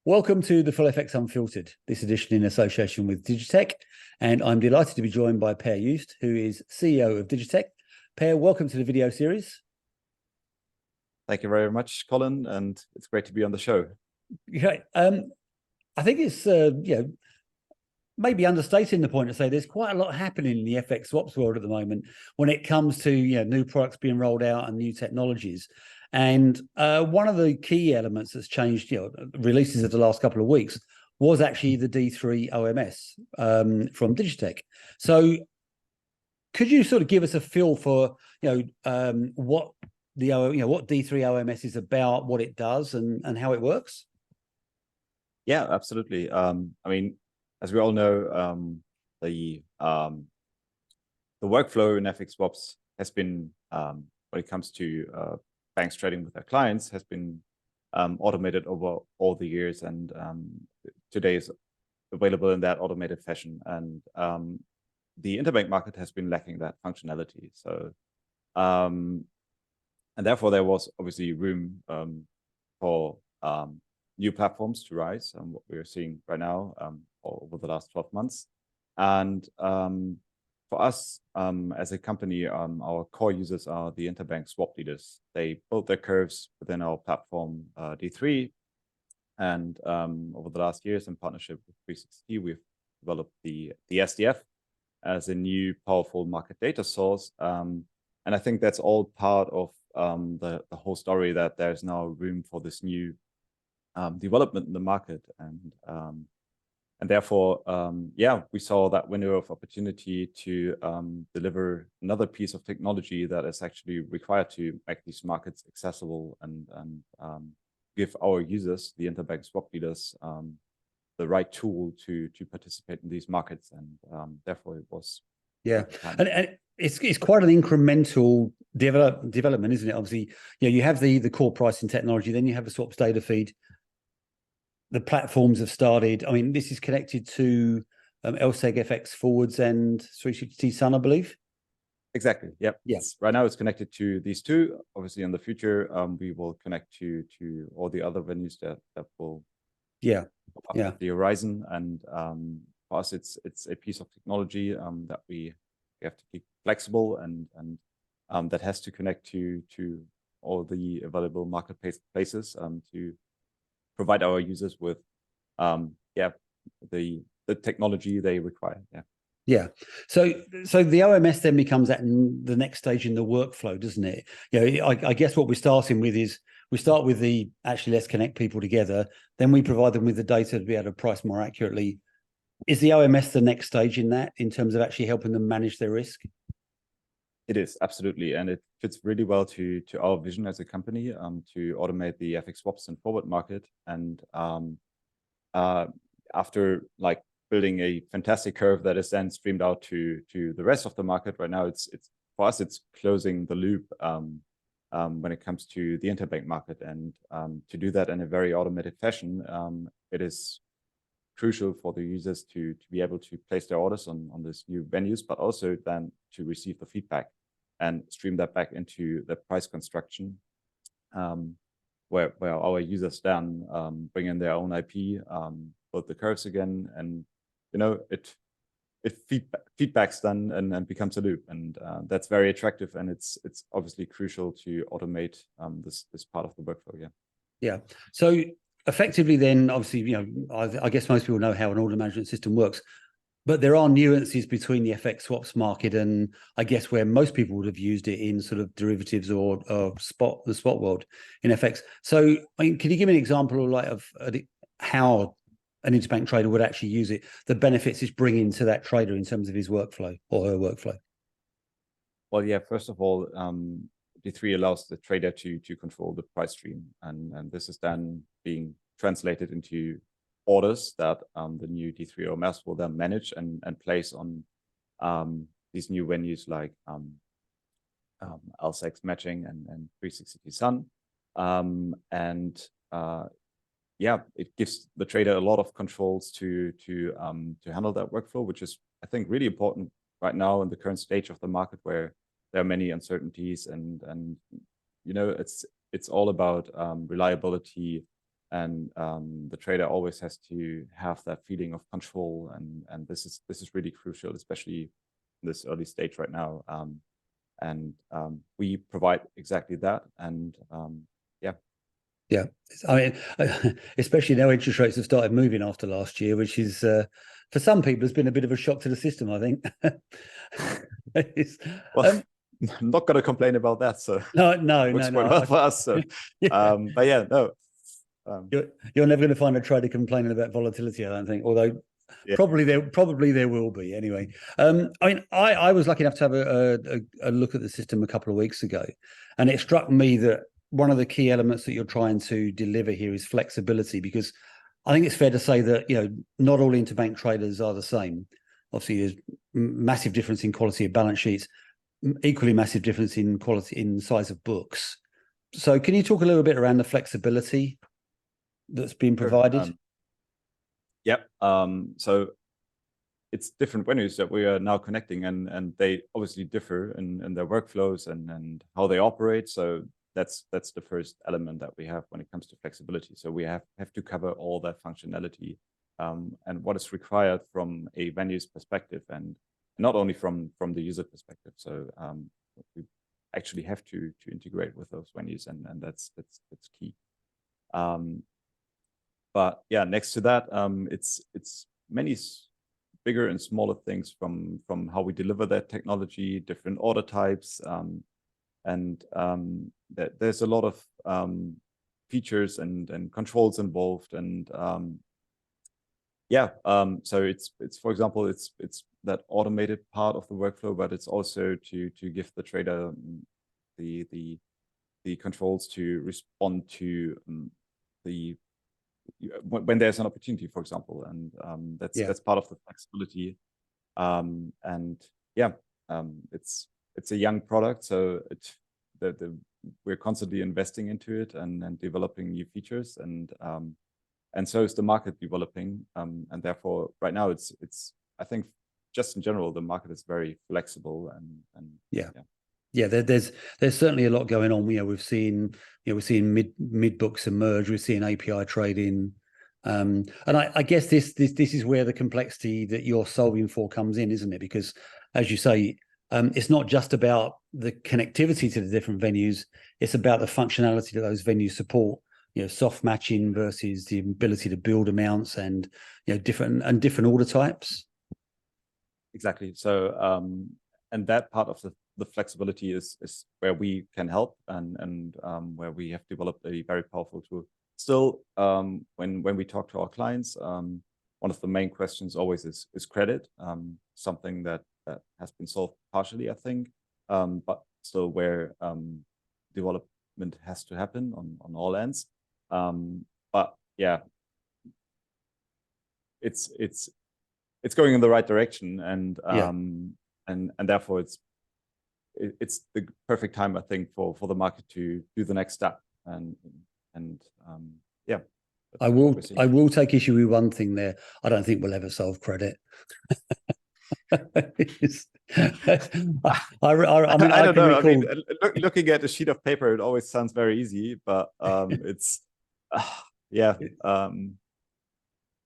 Welcome to the full FX Unfiltered, this edition in association with DIGITEC, and I'm delighted to be joined by Peer Joost, who is CEO of DIGITEC. Peer, welcome to the video series. Thank you very much, Colin, and it's great to be on the show. Okay, I think it's maybe understating the point to say there's quite a lot happening in the FX swaps world at the moment when it comes to new products being rolled out and new technologies. And one of the key elements that's changed, releases of the last couple of weeks, was actually the D3 OMS from DIGITEC. So, could you sort of give us a feel for what what D3 OMS is about, what it does, and how it works? Yeah, absolutely. I mean, as we all know, the workflow in FX swaps has been, when it comes to banks trading with their clients, has been automated over all the years, and today is available in that automated fashion. And the interbank market has been lacking that functionality. So, and therefore there was obviously room for new platforms to rise, and what we're seeing right now over the last 12 months. And for us as a company, our core users are the interbank swap dealers. They build their curves within our platform D3, and over the last years, in partnership with 360, we've developed the SDF as a new powerful market data source. And I think that's all part of the whole story, that there's now room for this new development in the market, and therefore, we saw that window of opportunity to deliver another piece of technology that is actually required to make these markets accessible and give our users, the interbank swap dealers, the right tool to participate in these markets, and therefore it was. Yeah, and it's quite an incremental development, isn't it? Obviously, you have the core pricing technology, then you have the swaps data feed. The platforms have started. I mean, this is connected to LSEG FX forwards and 360 Sun, I believe. Exactly. Yep. Yes. Right now, it's connected to these two. Obviously, in the future, we will connect to all the other venues that will. Yeah. The horizon, and for us, it's a piece of technology that we have to keep flexible, and that has to connect to all the available marketplaces to provide our users with the technology they require. Yeah. So the OMS then becomes the next stage in the workflow, doesn't it? I guess what we're starting with is we start with let's connect people together. Then we provide them with the data to be able to price more accurately. Is the OMS the next stage in terms of actually helping them manage their risk? It is, absolutely, and it fits really well to our vision as a company to automate the FX swaps and forward market. And after building a fantastic curve that is then streamed out to the rest of the market, right now it's for us, it's closing the loop when it comes to the interbank market, and to do that in a very automated fashion, it is crucial for the users to be able to place their orders on these new venues, but also then to receive the feedback and stream that back into the price construction, where our users then bring in their own IP, build the curves again, and it feedbacks then and becomes a loop, and that's very attractive, and it's obviously crucial to automate this part of the workflow. Yeah. So effectively, then, obviously, I guess most people know how an order management system works, but there are nuances between the FX swaps market and I guess where most people would have used it in sort of derivatives or the spot world in FX. So, can you give me an example of how an interbank trader would actually use it, the benefits it's bringing to that trader in terms of his workflow or her workflow? Well, yeah, first of all, D3 allows the trader to control the price stream, and this is then being translated into orders that the new D3 OMS will then manage and place on these new venues like LSEG matching and 360 Sun, it gives the trader a lot of controls to handle that workflow, which is, I think, really important right now in the current stage of the market, where there are many uncertainties, and it's all about reliability, and the trader always has to have that feeling of control, and this is really crucial, especially in this early stage right now. We provide exactly that, and Yeah, I mean, especially now interest rates have started moving after last year, which is for some people has been a bit of a shock to the system, I think. well, I'm not going to complain about that. So no, works quite well for us. So, yeah. but yeah, no. You're never going to find a trader complaining about volatility, I don't think. Although Yeah. probably there will be anyway. I mean, I was lucky enough to have a look at the system a couple of weeks ago, and it struck me that one of the key elements that you're trying to deliver here is flexibility, because I think it's fair to say that not all interbank traders are the same. Obviously, there's massive difference in quality of balance sheets, equally massive difference in quality in size of books. So, can you talk a little bit around the flexibility that's been provided? Yep. So it's different venues that we are now connecting, and they obviously differ in their workflows and how they operate. So that's the first element that we have when it comes to flexibility. So we have to cover all that functionality and what is required from a venue's perspective, and not only from the user perspective. So we actually have to integrate with those venues, and that's key. But yeah, next to that, it's many bigger and smaller things from how we deliver that technology, different order types, and there's a lot of features and controls involved, and so it's for example, it's that automated part of the workflow, but it's also to give the trader the controls to respond to when there's an opportunity, for example, and that's part of the flexibility. It's a young product, so we're constantly investing into it and developing new features, and so is the market developing, and therefore right now it's I think just in general the market is very flexible, and there's certainly a lot going on. We've seen mid books emerge. We're seeing API trading, and I guess this is where the complexity that you're solving for comes in, isn't it? Because as you say, it's not just about the connectivity to the different venues; it's about the functionality that those venues support. Soft matching versus the ability to build amounts, and different order types. Exactly. So and that part of the flexibility is where we can help, and where we have developed a very powerful tool. Still, when we talk to our clients, one of the main questions always is credit, something that has been solved partially, I think, but still where development has to happen on all ends. But yeah, it's going in the right direction, and therefore it's the perfect time, I think, for the market to do the next step, and I will take issue with one thing there. I don't think we'll ever solve credit. I don't know. I mean, looking at a sheet of paper, it always sounds very easy, but it's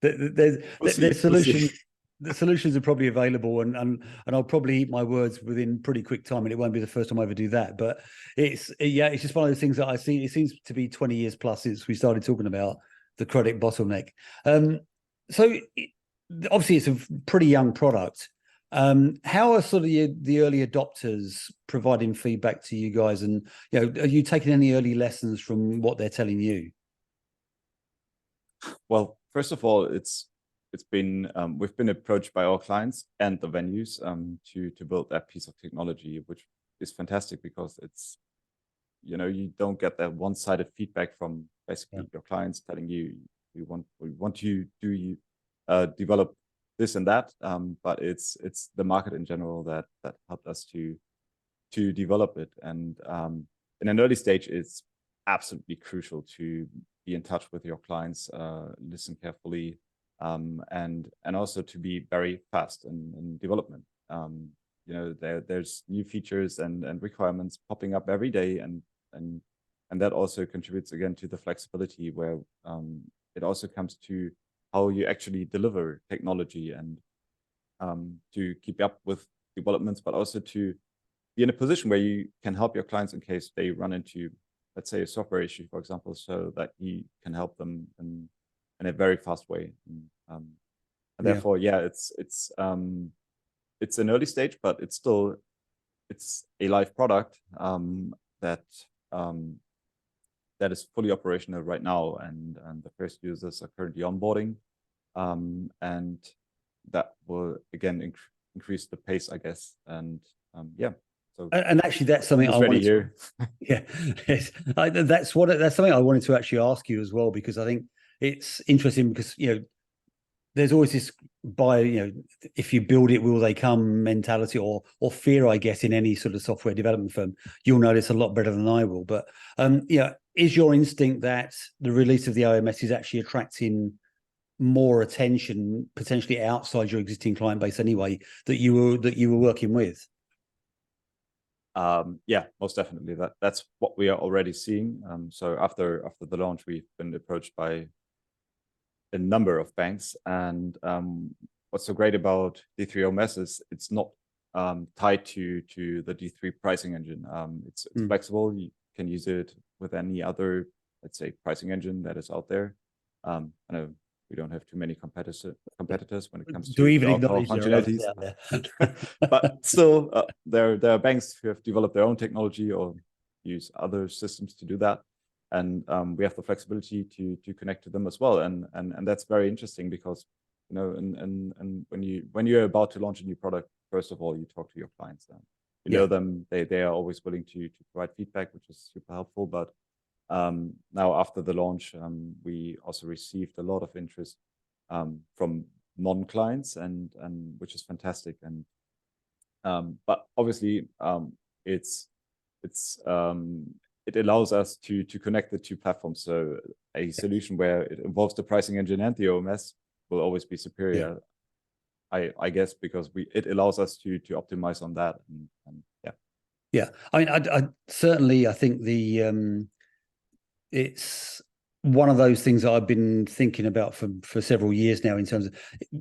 there's solutions. The solutions are probably available, and I'll probably eat my words within pretty quick time, and it won't be the first time I ever do that. But it's just one of those things that I see. It seems to be 20 years plus since we started talking about the credit bottleneck. So obviously it's a pretty young product. How are sort of the early adopters providing feedback to you guys, and are you taking any early lessons from what they're telling you? Well, first of all, it's been we've been approached by our clients and the venues to build that piece of technology, which is fantastic, because it's you don't get that one-sided feedback from basically your clients telling you we want to develop this and that, but it's the market in general that helped us to develop it. And in an early stage, it's absolutely crucial to be in touch with your clients, listen carefully, and also to be very fast in development. There's new features and requirements popping up every day, and and that also contributes again to the flexibility where it also comes to how you actually deliver technology and to keep up with developments, but also to be in a position where you can help your clients in case they run into, let's say, a software issue, for example, so that you can help them in a very fast way. And therefore, yeah, it's an early stage, but it's a live product that is fully operational right now, and the first users are currently onboarding, and that will again increase the pace, I guess. And yeah. So, and actually, that's something I wanted here. Yeah, yes. That's something I wanted to actually ask you as well, because I think it's interesting because there's always this if you build it, will they come mentality or fear, I guess, in any sort of software development firm. You'll know this a lot better than I will, but is your instinct that the release of the OMS is actually attracting more attention potentially outside your existing client base anyway that you were working with? Yeah, most definitely. That's what we are already seeing. So after the launch, we've been approached by a number of banks, and what's so great about D3 OMS is it's not tied to the D3 pricing engine. It's flexible. You can use it with any other, let's say, pricing engine that is out there. I know we don't have too many competitors when it comes to even our functionalities. But still, there are banks who have developed their own technology or use other systems to do that, and we have the flexibility to connect to them as well. And that's very interesting because and when you're about to launch a new product, first of all, you talk to your clients. You know them; they are always willing to provide feedback, which is super helpful. But now after the launch, we also received a lot of interest from non-clients, and which is fantastic. And but obviously, it allows us to connect the two platforms. So a solution where it involves the pricing engine and the OMS will always be superior. I guess because it allows us to optimize on that. And yeah. I mean, I certainly think it's one of those things that I've been thinking about for several years now, in terms of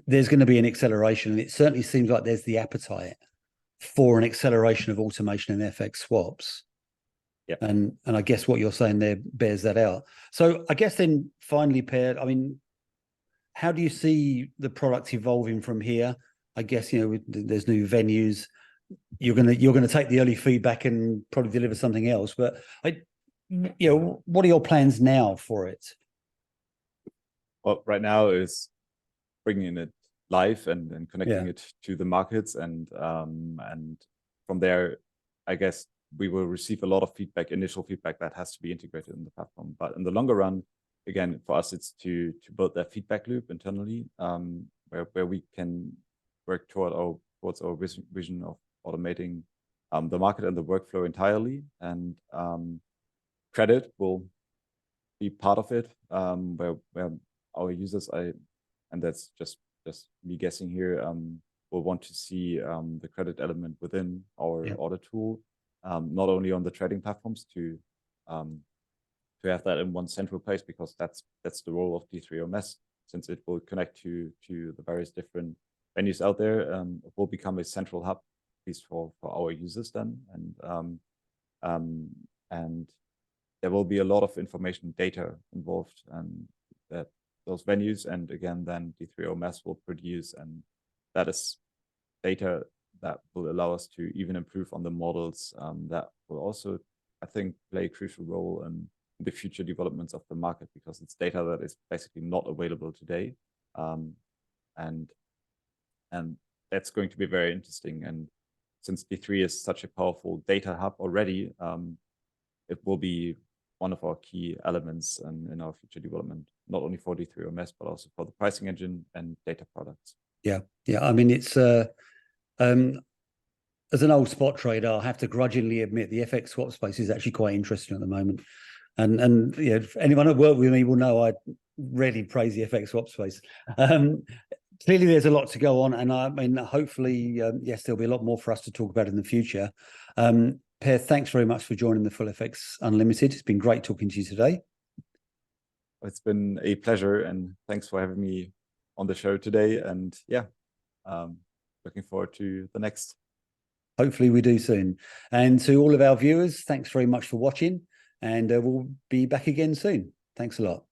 there's going to be an acceleration, and it certainly seems like there's the appetite for an acceleration of automation in FX swaps. Yeah. And I guess what you're saying there bears that out. So I guess then finally, Per, I mean, how do you see the product evolving from here? I guess, there's new venues. You're gonna take the early feedback and probably deliver something else. But what are your plans now for it? Well, right now is bringing it live and connecting it to the markets, and from there, I guess we will receive a lot of initial feedback that has to be integrated in the platform. But in the longer run, again, for us, it's to build that feedback loop internally, where we can work towards our vision of automating the market and the workflow entirely. And credit will be part of it, where our users, and that's just me guessing here, will want to see the credit element within our order tool, not only on the trading platforms, to have that in one central place, because that's the role of D3 OMS, since it will connect to the various different venues out there. It will become a central hub, at least for our users then, and there will be a lot of information data involved, that those venues, and again then D3 OMS will produce, and that is data that will allow us to even improve on the models, that will also, I think, play a crucial role in the future developments of the market, because it's data that is basically not available today, and that's going to be very interesting. And since D3 is such a powerful data hub already, it will be one of our key elements in our future development, not only for D3 OMS, but also for the pricing engine and data products. Yeah. I mean, it's as an old spot trader, I'll have to grudgingly admit the FX swap space is actually quite interesting at the moment. And anyone that worked with me will know I really praise the FX swap space. Clearly, there's a lot to go on, and I mean, hopefully, yes, there'll be a lot more for us to talk about in the future. Per, thanks very much for joining the Full FX Unlimited. It's been great talking to you today. It's been a pleasure, and thanks for having me on the show today. And yeah, looking forward to the next. Hopefully we do soon. And to all of our viewers, thanks very much for watching, and we'll be back again soon. Thanks a lot.